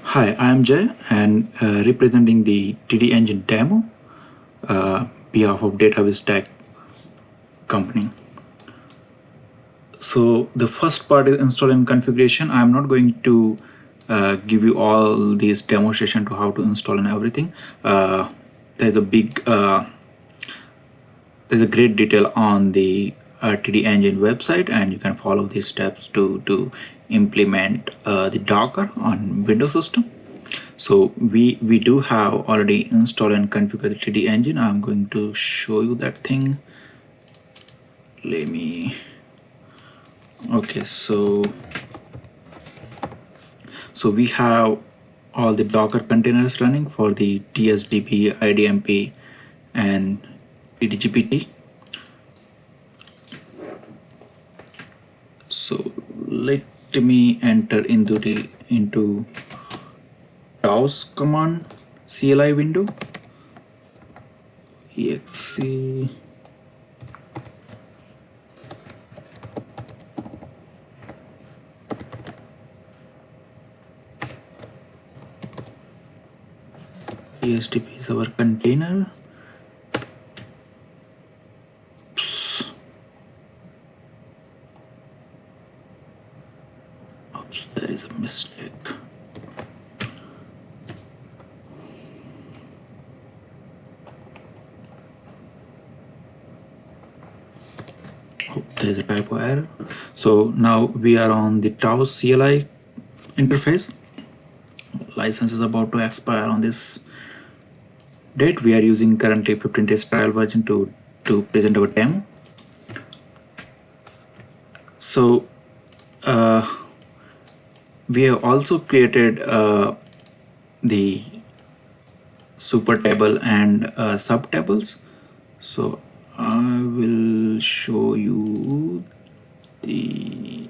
Hi, I am Jay and representing the TDEngine demo behalf of Database Tech company. So the first part is install and configuration. I am not going to give you all these demonstration to how to install and everything. There's a big there's a great detail on the TDEngine website, and you can follow these steps to implement the Docker on Windows system. So we do have already installed and configured the TDEngine. I'm going to show you that thing. Okay, so we have all the Docker containers running for the TSDB, IDMP, and DDGPT. So let me enter into TAOS command CLI window. exe TSDB is our container. Oops, there is a mistake. Oh, there's a typo error. So now we are on the TAOS CLI interface. License is about to expire on this date. We are using currently 15 days trial version to present our demo. So we have also created the super table and subtables. So I will show you the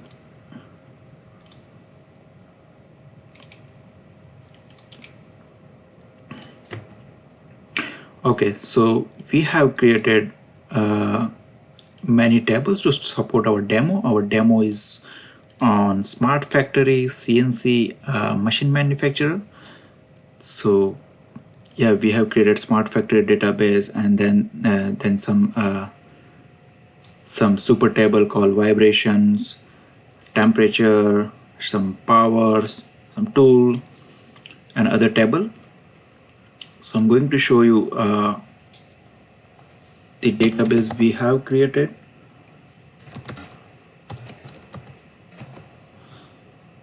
okay, so we have created many tables to support our demo. Our demo is on Smart Factory, CNC, machine manufacturer. So yeah, we have created Smart Factory database, and then some super table called vibrations, temperature, some powers, some tool, and other table. So I'm going to show you the database we have created.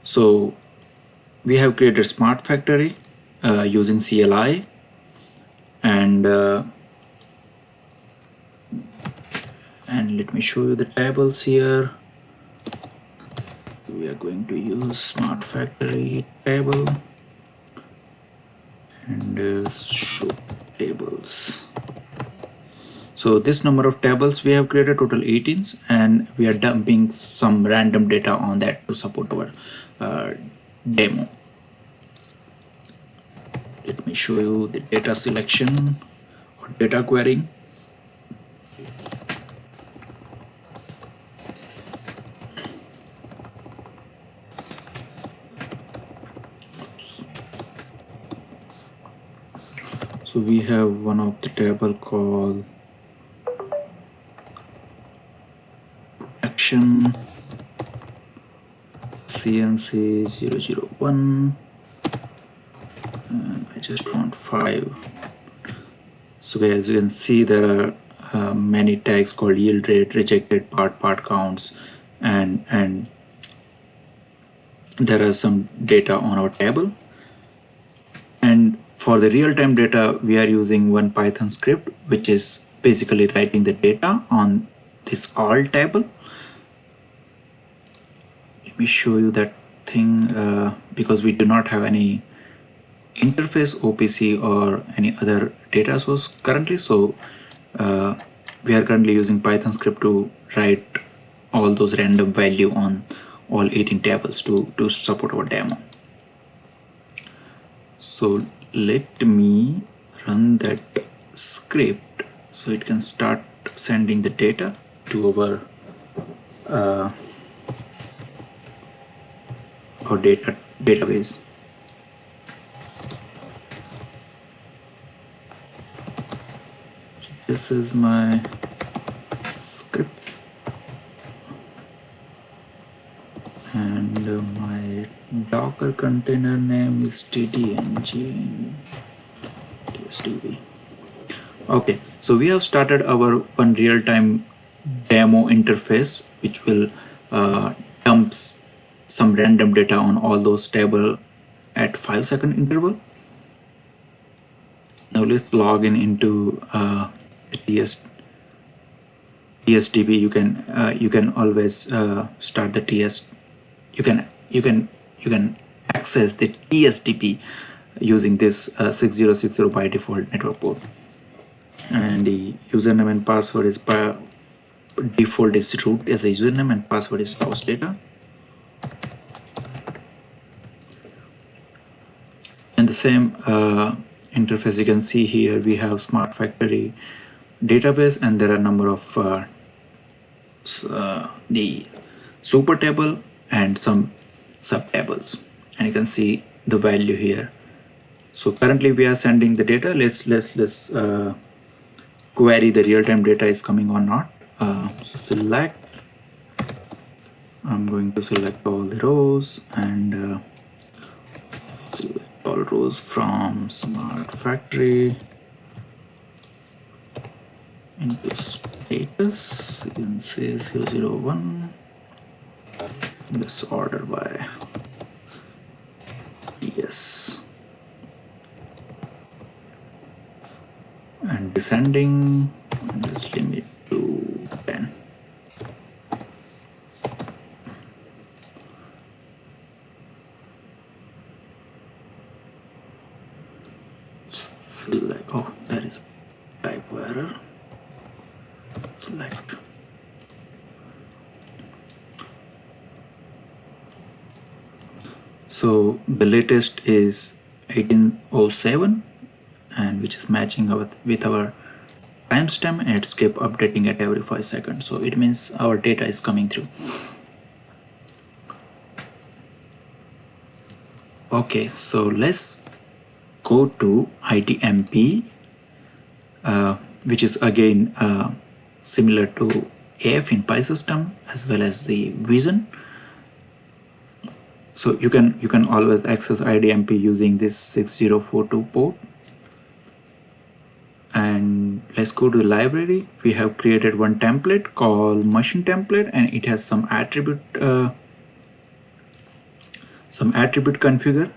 So we have created Smart Factory using CLI, and let me show you the tables here. We are going to use Smart Factory table and show tables. So this number of tables we have created, total 18, and we are dumping some random data on that to support our demo. Let me show you the data selection or data querying. So we have one of the table called production CNC 001, and I just want 5. So as you can see, there are many tags called yield rate, rejected part counts, and there are some data on our table. And for the real-time data, we are using one Python script, which is basically writing the data on this all table. Let me show you that thing because we do not have any interface, OPC, or any other data source currently. So we are currently using Python script to write all those random value on all 18 tables to support our demo. So let me run that script so it can start sending the data to our database. This is my script, and my Docker container name is TDEngine TSDB. Okay, so we have started our one real-time demo interface, which will dumps some random data on all those tables at 5-second interval. Now let's log in into TSDB. You can always start the TS. You can access the TSDB using this 6060 by default network port. And the username and password is by default is root as a username, and password is house data. And the same interface you can see here, we have Smart Factory database, and there are a number of the super table and some sub tables, and you can see the value here. So currently we are sending the data. Let's query the real-time data is coming or not. So select, I'm going to select all the rows and select all rows from Smart Factory into status. You can say 001. This order by TS. And descending, and this limit to 10. Select, oh, that is a typo error. Select. So the latest is 1807, and which is matching with our timestamp, and it's kept updating at every 5 seconds. So it means our data is coming through. Okay, so let's go to ITMP, which is again similar to AF in Pi system as well as the Vision. So you can always access IDMP using this 6042 port. And let's go to the library. We have created one template called machine template, and it has some attribute configure.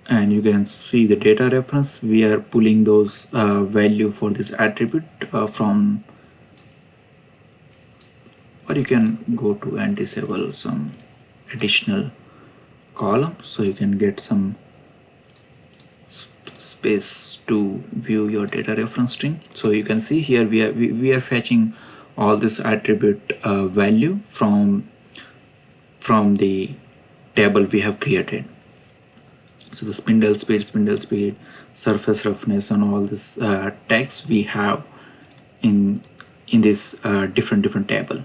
And you can see the data reference. We are pulling those value for this attribute from, or you can go to and disable some additional column, so you can get some space to view your data reference string. So you can see here we are fetching all this attribute value from the table we have created. So the spindle speed, surface roughness, and all this text we have in this different table.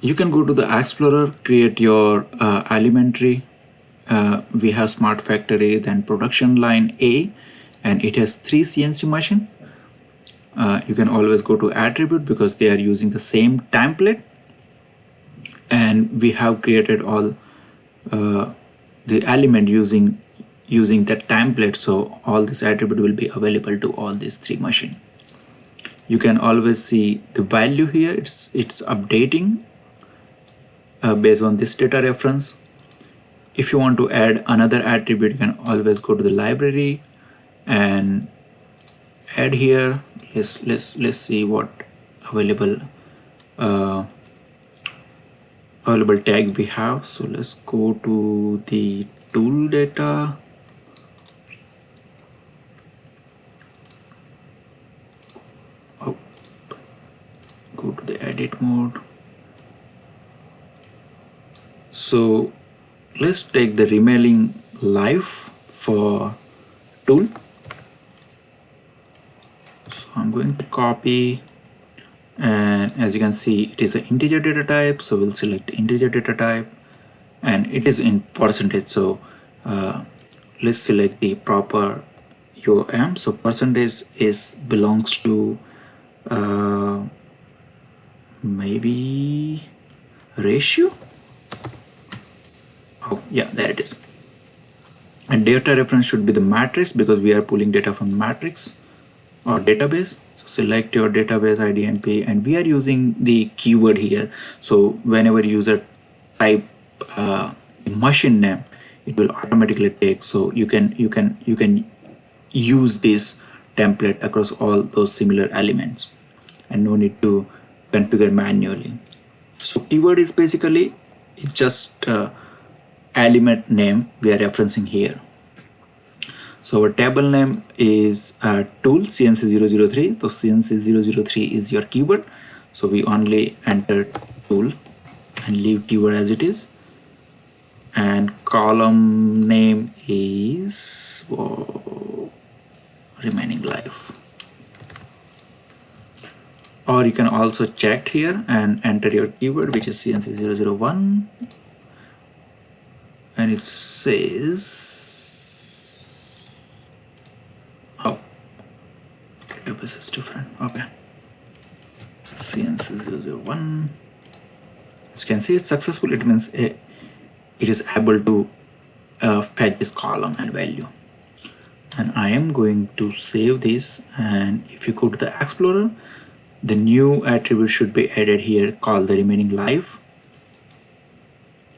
You can go to the Explorer, create your elementary. We have Smart Factory, then production line A, and it has 3 CNC machine. You can always go to attribute because they are using the same template, and we have created all the element using that template, so all this attribute will be available to all these 3 machines. You can always see the value here. It's updating based on this data reference. If you want to add another attribute, you can always go to the library and add here. Let's see what available tag we have. So let's go to the tool data. Oh, go to the edit mode. So let's take the remaining life for tool. So I'm going to copy, and as you can see, it is an integer data type. So we'll select integer data type, and it is in percentage. So let's select the proper UM. So percentage is belongs to maybe ratio. Oh yeah, there it is. And data reference should be the matrix because we are pulling data from matrix or database. So select your database IDMP, and we are using the keyword here. So whenever user type machine name, it will automatically take. So you can use this template across all those similar elements, and no need to configure manually. So keyword is basically it's just element name we are referencing here. So our table name is tool CNC003. So CNC003 is your keyword. So we only enter tool and leave keyword as it is. And column name is remaining life. Or you can also check here and enter your keyword, which is CNC001. And it says, oh, database is different. Okay. CNC001. As you can see, it's successful. It means it is able to fetch this column and value. And I am going to save this. And if you go to the Explorer, the new attribute should be added here called the remaining life.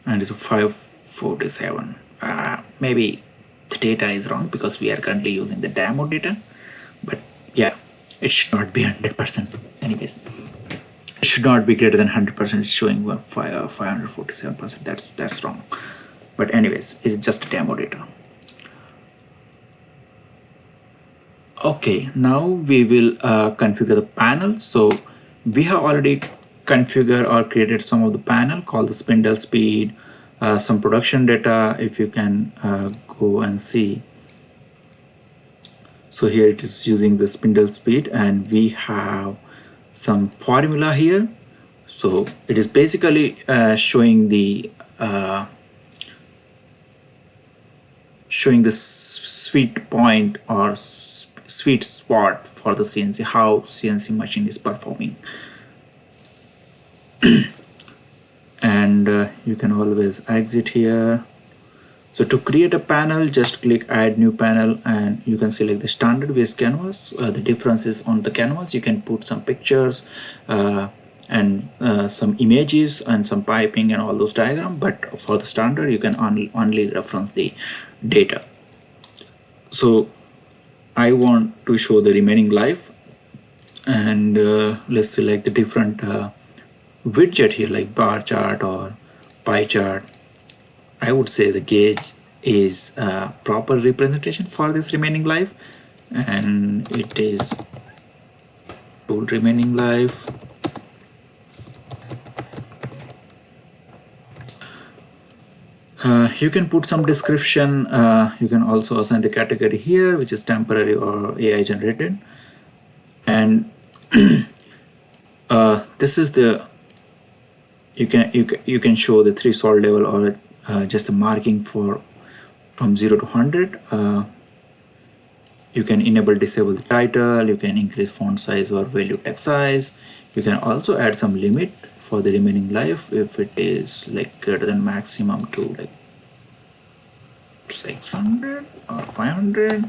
And it's a 547. Maybe the data is wrong because we are currently using the demo data. But yeah, it should not be 100%. Anyways, it should not be greater than 100%. It's showing 547%. That's wrong. But anyways, it is just demo data. Okay, now we will configure the panel. So we have already configured or created some of the panel called the spindle speed, some production data, if you can go and see. So here it is using the spindle speed, and we have some formula here. So it is basically showing the sweet point or sweet spot for the CNC, how CNC machine is performing. And you can always exit here. So to create a panel, just click add new panel, and you can select the standard base canvas. The difference is on the canvas you can put some pictures and some images and some piping and all those diagrams, but for the standard you can only reference the data. So I want to show the remaining life, and let's select the different widget here like bar chart or pie chart. I would say the gauge is a proper representation for this remaining life, and it is tool remaining life. You can put some description. You can also assign the category here, which is temporary or AI generated. And this is the you can show the threshold level or just a marking for from 0 to 100. You can enable disable the title. You can increase font size or value text size. You can also add some limit for the remaining life if it is like greater than maximum to like 600 or 500,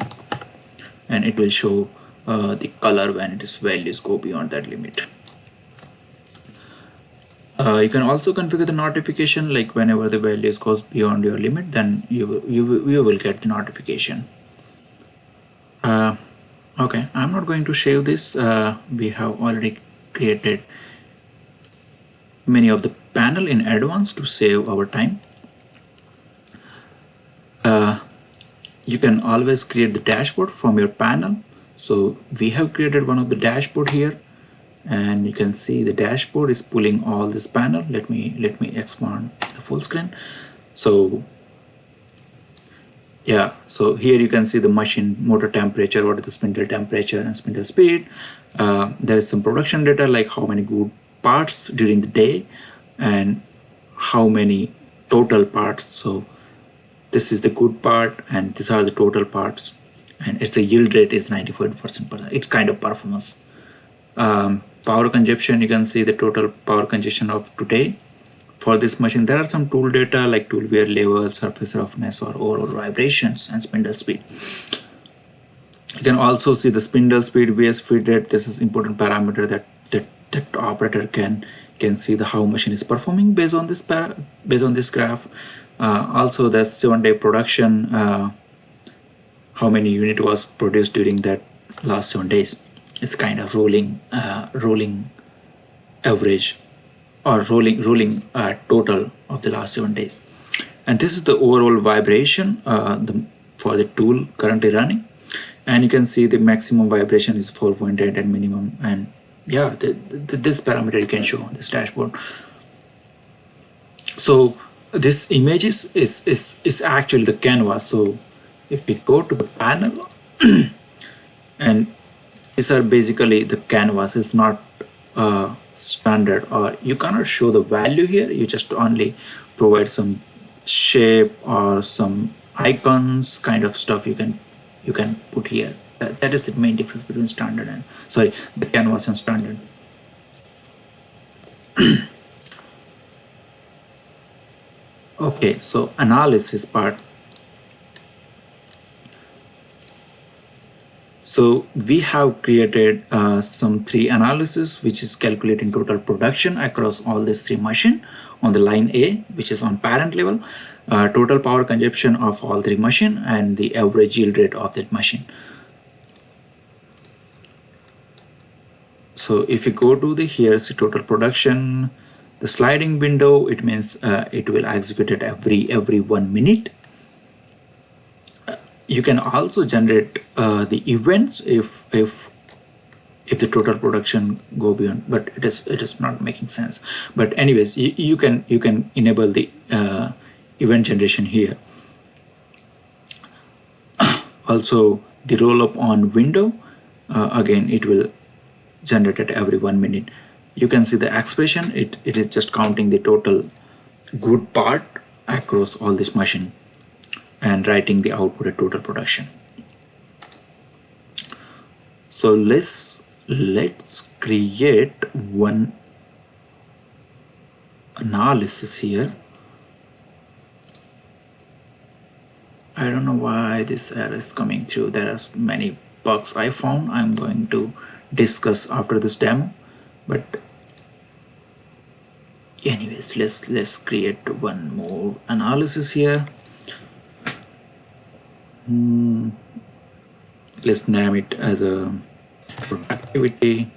and it will show the color when its values go beyond that limit. You can also configure the notification, like whenever the values goes beyond your limit, then you will get the notification. Okay, I'm not going to save this. We have already created many of the panel in advance to save our time. You can always create the dashboard from your panel. So we have created one of the dashboard here, and you can see the dashboard is pulling all this panel. Let me expand the full screen. So yeah, so here you can see the machine motor temperature, what is the spindle temperature and spindle speed. There is some production data like how many good parts during the day and how many total parts. So this is the good part, and these are the total parts, and its a yield rate is 94%. It's kind of performance. Power consumption, you can see the total power consumption of today for this machine. There are some tool data like tool wear level, surface roughness, or overall vibrations and spindle speed. You can also see the spindle speed vs feed rate. This is important parameter that operator can see the how machine is performing based on this graph. Also the 7-day production, how many unit was produced during that last 7 days. It's kind of rolling average or rolling total of the last 7 days. And this is the overall vibration for the tool currently running, and you can see the maximum vibration is 4.8 and minimum, and yeah, this parameter you can show on this dashboard. So this image is actually the canvas. So if we go to the panel and these are basically the canvas. It's not standard, or you cannot show the value here. You just only provide some shape or some icons kind of stuff you can put here. That is the main difference between standard and the canvas and standard. Okay, so analysis part. So we have created some 3 analysis, which is calculating total production across all these 3 machine on the line A, which is on parent level, total power consumption of all 3 machine, and the average yield rate of that machine. So if you go to here's the total production, the sliding window, it means it will execute it every 1 minute. You can also generate the events if the total production go beyond, but it is not making sense. But anyways, you can enable the event generation here. Also the roll up on window, again it will generate it every 1 minute. You can see the expression, it is just counting the total good part across all this machine and writing the output at total production. So let's create one analysis here. I don't know why this error is coming through. There are many bugs I found. I'm going to discuss after this demo, but anyways, let's create one more analysis here. Let's name it as a productivity.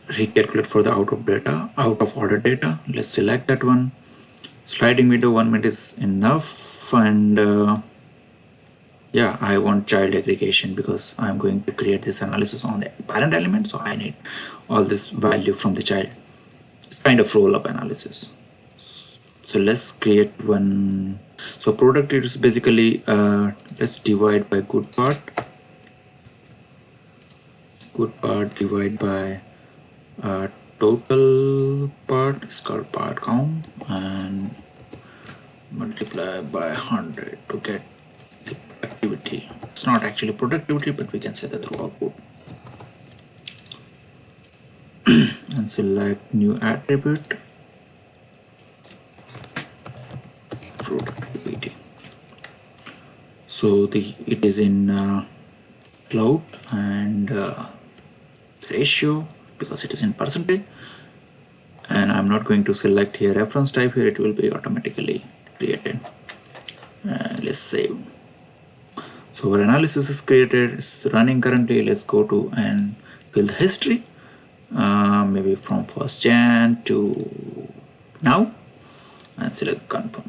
Recalculate for the out of order data. Let's select that one. Sliding window 1 minute is enough, and yeah, I want child aggregation because I'm going to create this analysis on the parent element, so I need all this value from the child. It's kind of roll-up analysis. So let's create one. So productivity is basically let's divide by good part divide by total part is called part count, and multiply by 100 to get the productivity. It's not actually productivity, but we can say that through output. And select new attribute, productivity. So it is in cloud and ratio because it is in percentage, and I'm not going to select here reference type. Here it will be automatically created. Let's save. So our analysis is created, it's running currently. Let's go to and fill the history, maybe from 1st Jan to now, and select confirm.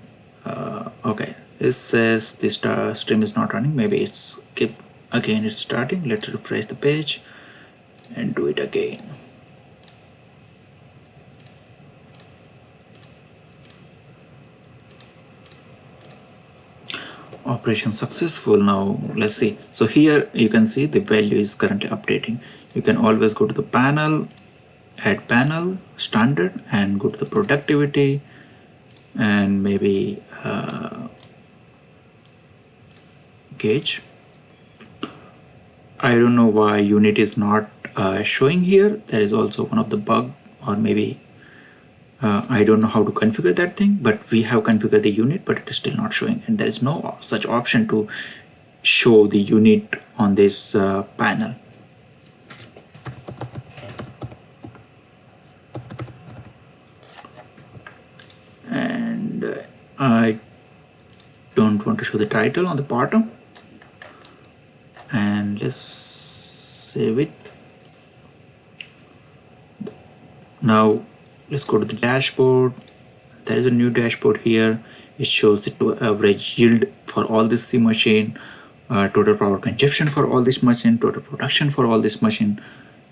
Okay, it says this stream is not running. Maybe it's it's starting. Let's refresh the page and do it again. Operation successful. Now let's see. So here you can see the value is currently updating. You can always go to the panel add panel standard and go to the productivity and maybe gauge. I don't know why unit is not showing here. There is also one of the bug, or maybe I don't know how to configure that thing, but we have configured the unit, but it is still not showing, and there is no such option to show the unit on this panel. And I don't want to show the title on the bottom, and let's save it. Now let's go to the dashboard. There is a new dashboard here. It shows the average yield for all this C machine, total power consumption for all this machine, total production for all this machine,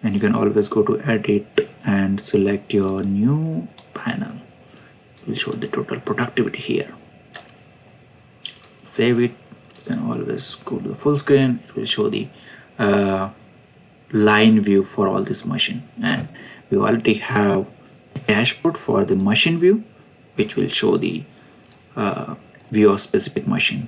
and you can always go to edit and select your new panel. It will show the total productivity here. Save it. You can always go to the full screen. It will show the line view for all this machine, and we already have a dashboard for the machine view, which will show the view of specific machine.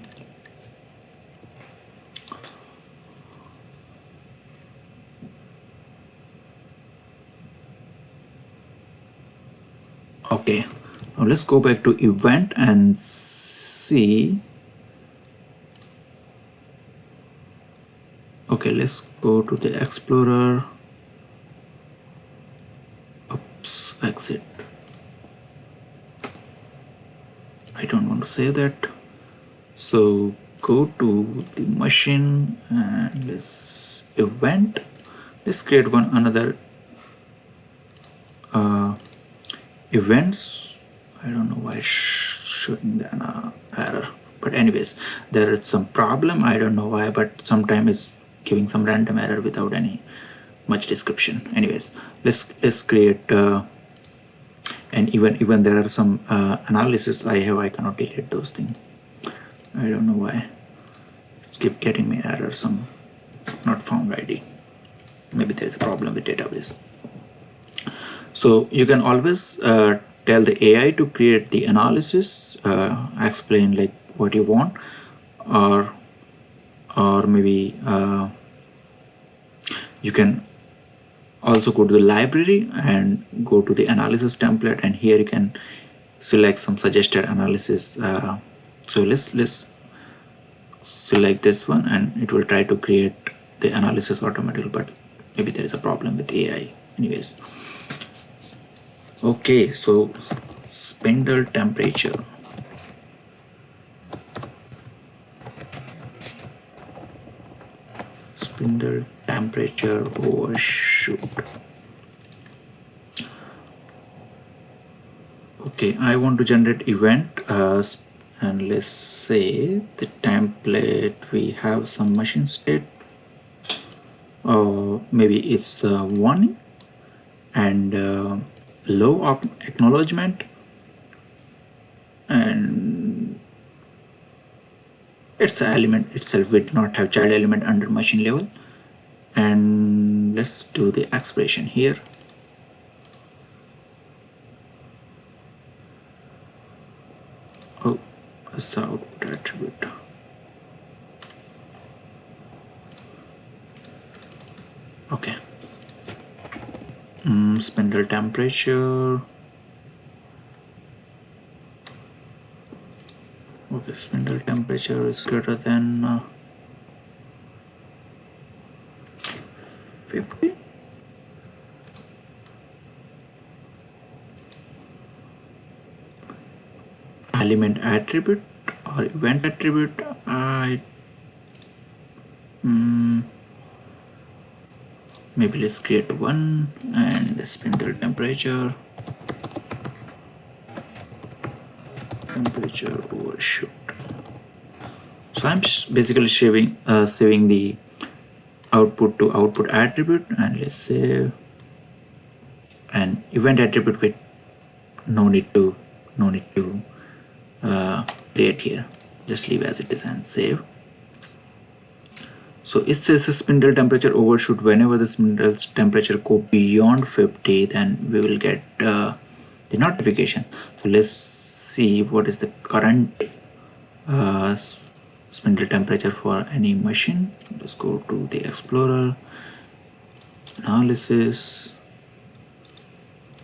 Okay, now let's go back to event and see. Okay, let's go to the Explorer. Oops, exit. I don't want to save that. So go to the machine and let's event. Let's create another events. I don't know why it's showing the error, but anyways, there is some problem. I don't know why, but sometimes it's giving some random error without any much description. Anyways, let's create and even there are some analysis I cannot delete those things. I don't know why it's keep getting me error, some not found ID. Maybe there is a problem with database. So you can always tell the AI to create the analysis, explain like what you want, or maybe you can also go to the library and go to the analysis template, and here you can select some suggested analysis. So let's select this one, and it will try to create the analysis automatically, but maybe there is a problem with AI. Anyways, okay, so spindle temperature. Spindle temperature overshoot. Okay, I want to generate event, and let's say the template, we have some machine state, maybe it's warning and low acknowledgement, and it's an element itself. We do not have child element under machine level. And let's do the expression here. Oh, it's the output attribute. Okay. Spindle temperature. Okay, spindle temperature is greater than 50. Element attribute or event attribute, maybe let's create one, and spindle temperature overshoot. So I'm basically saving the output to output attribute, and let's say an event attribute with no need to create here. Just leave as it is and save. So it says the spindle temperature overshoot. Whenever the spindle's temperature go beyond 50, then we will get the notification. So let's see what is the current spindle temperature for any machine. Let's go to the Explorer, analysis,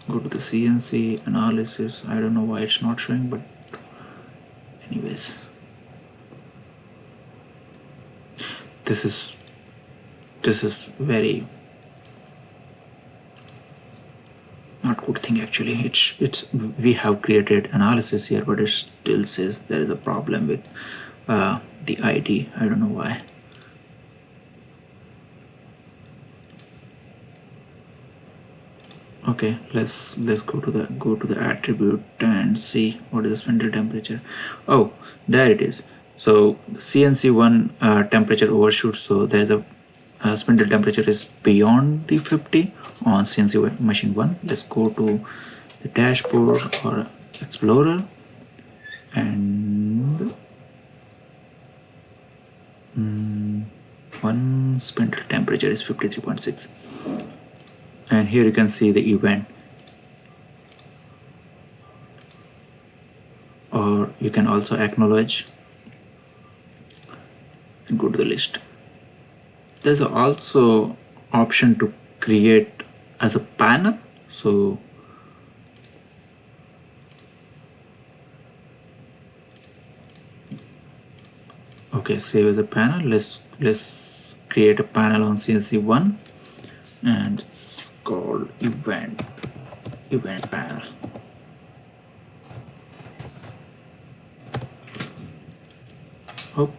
go to the CNC analysis. I don't know why it's not showing, but anyways, this is very not good thing actually. It's we have created analysis here, but it still says there is a problem with the ID. I don't know why. Okay, let's go to the attribute and see what is the spindle temperature. Oh, there it is. So the CNC1 temperature overshoots, so there's a spindle temperature is beyond the 50 on CNC machine 1. Let's go to the dashboard or Explorer, and one spindle temperature is 53.6, and here you can see the event, or you can also acknowledge and go to the list. There's also option to create as a panel. So okay, save as a panel. Let's create a panel on CNC1, and it's called event panel. Oh,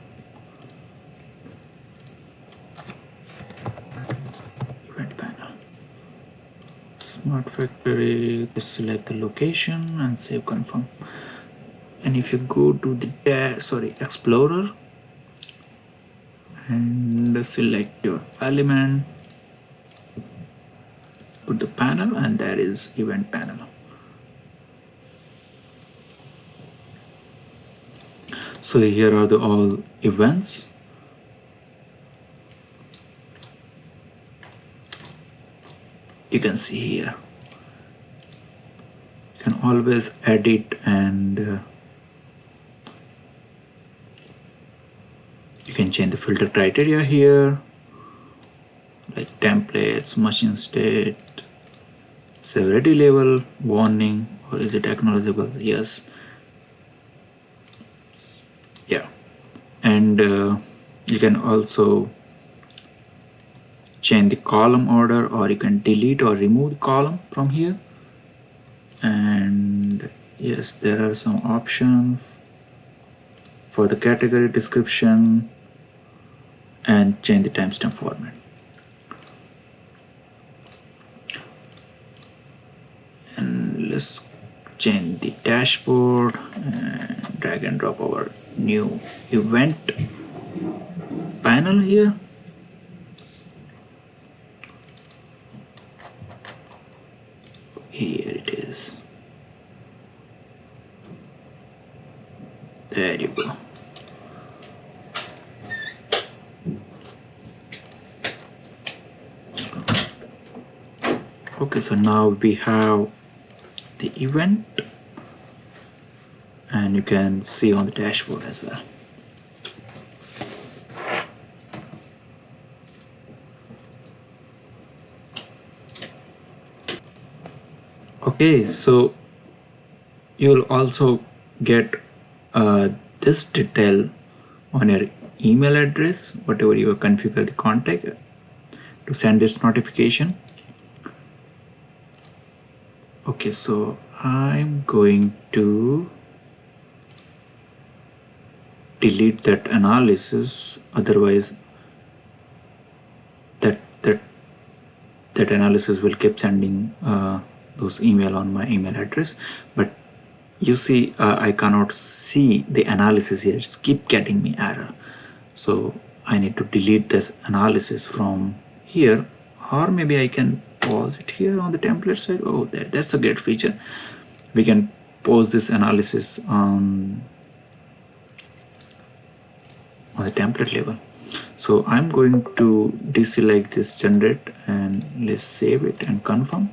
event panel, smart factory. Just select the location and save, confirm. And if you go to the Explorer and select your element, put the panel, and there is event panel. So here are all events. You can see here. You can always edit, and you can change the filter criteria here, like templates, machine state, severity level, warning, or is it acknowledgeable? Yes. Yeah. And you can also change the column order, or you can delete or remove the column from here. And yes, there are some options for the category description, and change the timestamp format. And let's change the dashboard and drag and drop our new event panel here. Here it is. There you go. Okay, so now we have the event, and you can see on the dashboard as well. Okay, so you'll also get this detail on your email address, whatever you configure the contact to send this notification. Okay, so I'm going to delete that analysis, otherwise that analysis will keep sending those email on my email address. But you see, I cannot see the analysis here. It's keep getting me error, so I need to delete this analysis from here, or maybe I can pause it here on the template side. Oh, that's a great feature. We can pause this analysis on the template level. So I'm going to deselect this generate and let's save it and confirm,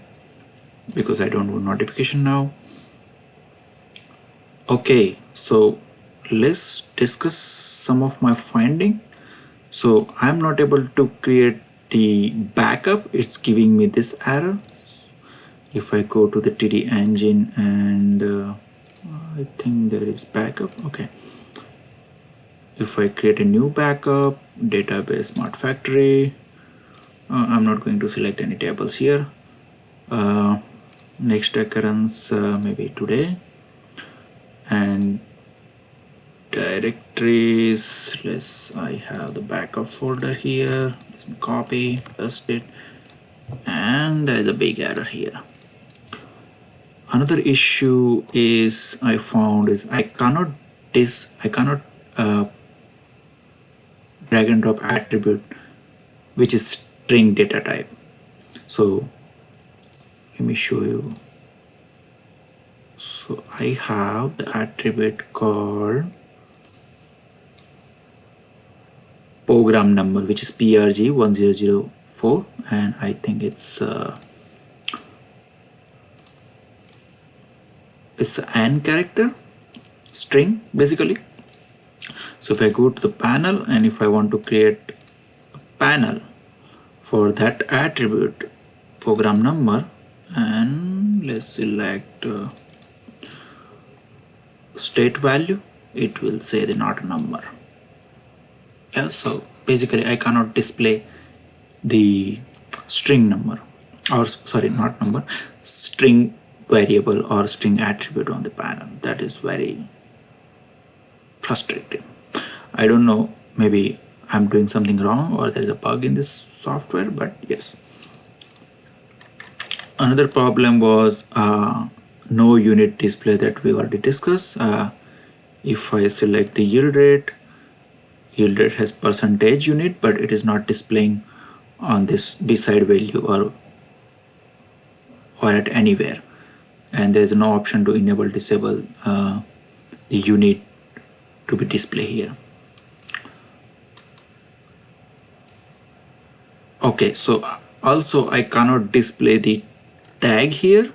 because I don't want notification now. Okay, so let's discuss some of my finding. So I'm not able to create the backup. It's giving me this error. If I go to the TDEngine and I think there is backup. Okay. If I create a new backup, database smart factory, I'm not going to select any tables here. Next occurrence maybe today, and directories, I have the backup folder here. Let me copy, paste it, and there's a big error here. Another issue is I found is I cannot drag and drop attribute which is string data type. So let me show you. So I have the attribute called program number, which is PRG1004, and I think it's an character string basically. So if I go to the panel and if I want to create a panel for that attribute program number, and let's select state value, it will say the not a number. Yeah, so basically I cannot display the string number, or sorry, not number, string variable or string attribute on the panel. That is very frustrating. I don't know, maybe I'm doing something wrong or there's a bug in this software, but yes. Another problem was no unit display that we already discussed. If I select the yield rate has percentage unit, but it is not displaying on this beside value or at anywhere, and there is no option to enable disable the unit to be displayed here. Okay, so also I cannot display the tag here,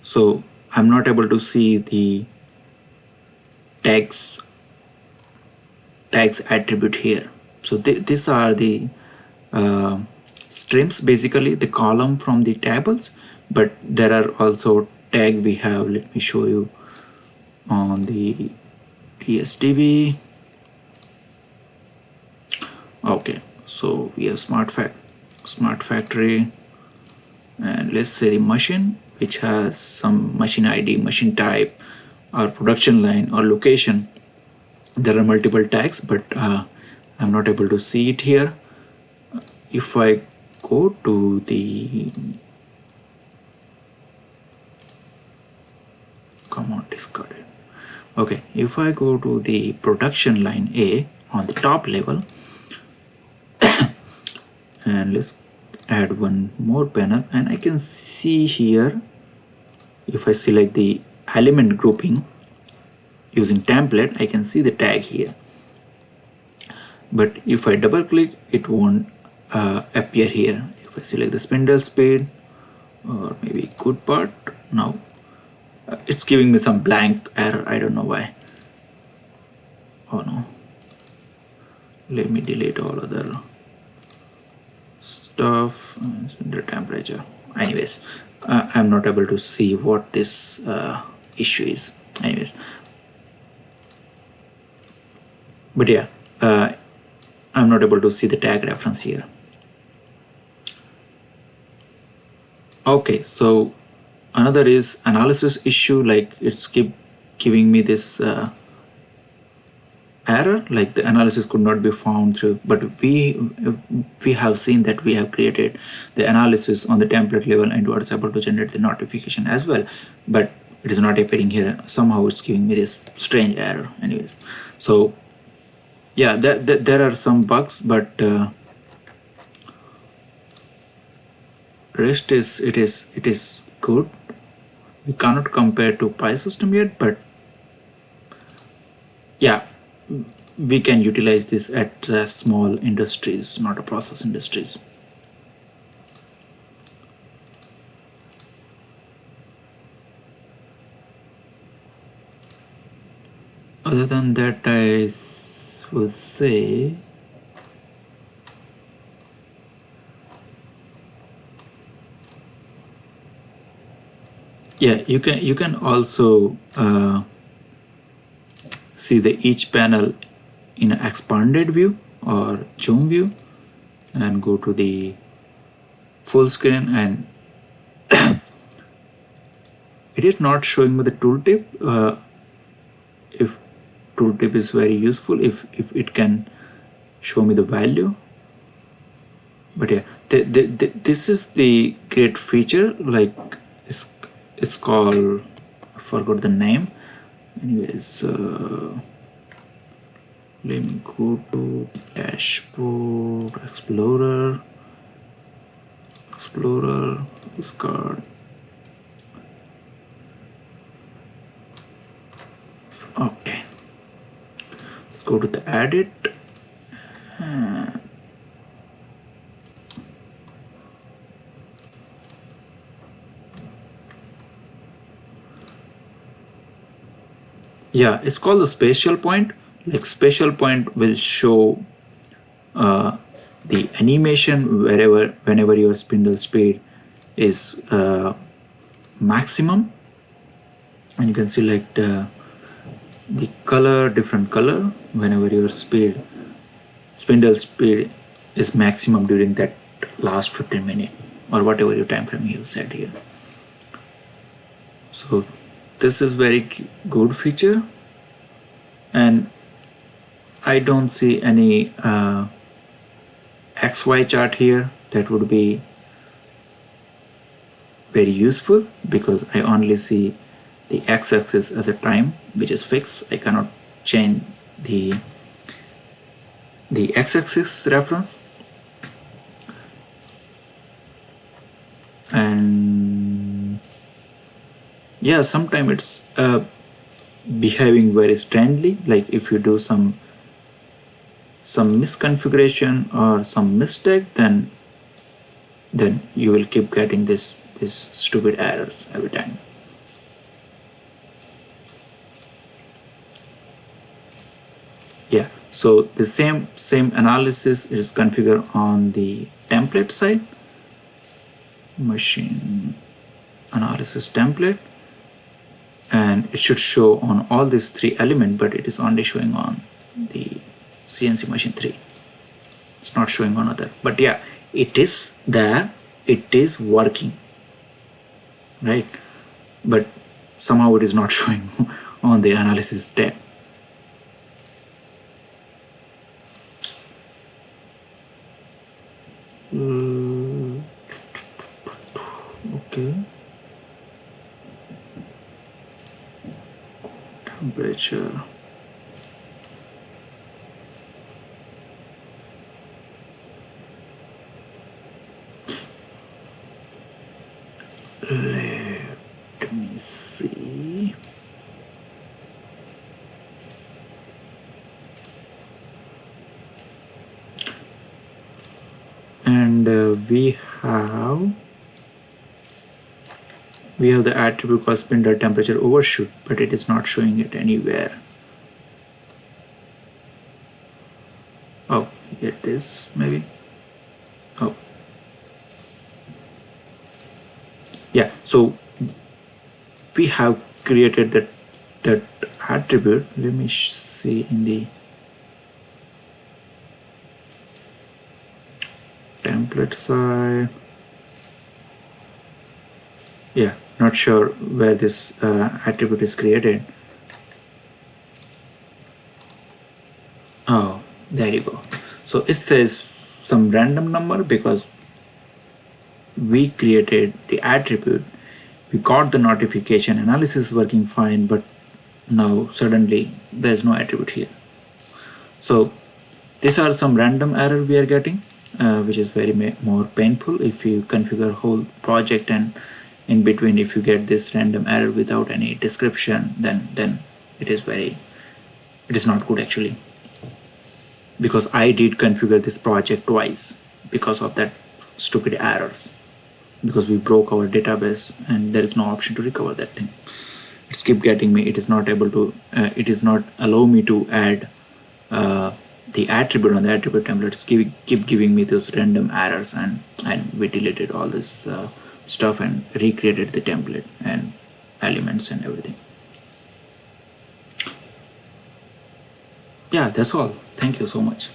so I'm not able to see the tags attribute here. So these are the streams, basically the column from the tables, but there are also tag we have. Let me show you on the TSDB. Okay, so we have smart factory, and let's say the machine, which has some machine ID, machine type, or production line or location. There are multiple tags, but I'm not able to see it here. If I go to the discard it. Okay, if I go to the production line A on the top level, and let's add one more panel, and I can see here, if I select the element grouping using template, I can see the tag here, but if I double click, it won't appear here. If I select the spindle speed or maybe good part, now it's giving me some blank error. I don't know why. Oh no, let me delete all other stuff and spindle temperature. Anyways, I'm not able to see what this issue is. Anyways, but yeah, I'm not able to see the tag reference here. Okay, so another is analysis issue, like it's keep giving me this error, like the analysis could not be found through, but we have seen that we have created the analysis on the template level and was able to generate the notification as well, but it is not appearing here. Somehow it's giving me this strange error. Anyways, so yeah, there are some bugs, but rest is it is good. We cannot compare to Pi system yet, but yeah, we can utilize this at small industries, not a process industries. Other than that, I would say yeah, you can also see the each panel in an expanded view or zoom view, and go to the full screen, and it is not showing me the tooltip. If tooltip is very useful, if it can show me the value. But yeah, this is the great feature. Like it's called, I forgot the name. Anyways, let me go to dashboard, explorer is called. Okay, let's go to the edit. Yeah, it's called the spatial point. Like spatial point will show the animation whenever your spindle speed is maximum, and you can select the color, different color whenever your spindle speed is maximum during that last 15 minutes or whatever your time frame you set here. So this is very good feature, and I don't see any XY chart here. That would be very useful because I only see the x-axis as a time which is fixed. I cannot change the x-axis reference, and yeah, sometimes it's behaving very strangely. Like if you do some misconfiguration or some mistake, then you will keep getting this stupid errors every time. Yeah, so the same analysis is configured on the template side, machine analysis template, and it should show on all these three elements, but it is only showing on the CNC machine 3. It's not showing on other, but yeah, it is there, it is working, right? But somehow it is not showing on the analysis tab. Okay, temperature. Let me see. And we have the attribute called spindle temperature overshoot, but it is not showing it anywhere. Oh, here it is, maybe. Oh, yeah. So we have created that attribute. Let me see in the template side. Yeah, not sure where this attribute is created. Oh, there you go. So it says some random number because we created the attribute, we got the notification, analysis working fine, but now suddenly there's no attribute here. So these are some random error we are getting, which is very more painful if you configure whole project and in between if you get this random error without any description, then it is not good actually. because I did configure this project twice because of that stupid errors, because we broke our database and there is no option to recover that thing. It's keep getting me, it is not able to it is not allow me to add the attribute on the attribute templates, keep giving me those random errors, and we deleted all this stuff and recreated the template and elements and everything. Yeah, that's all. Thank you so much.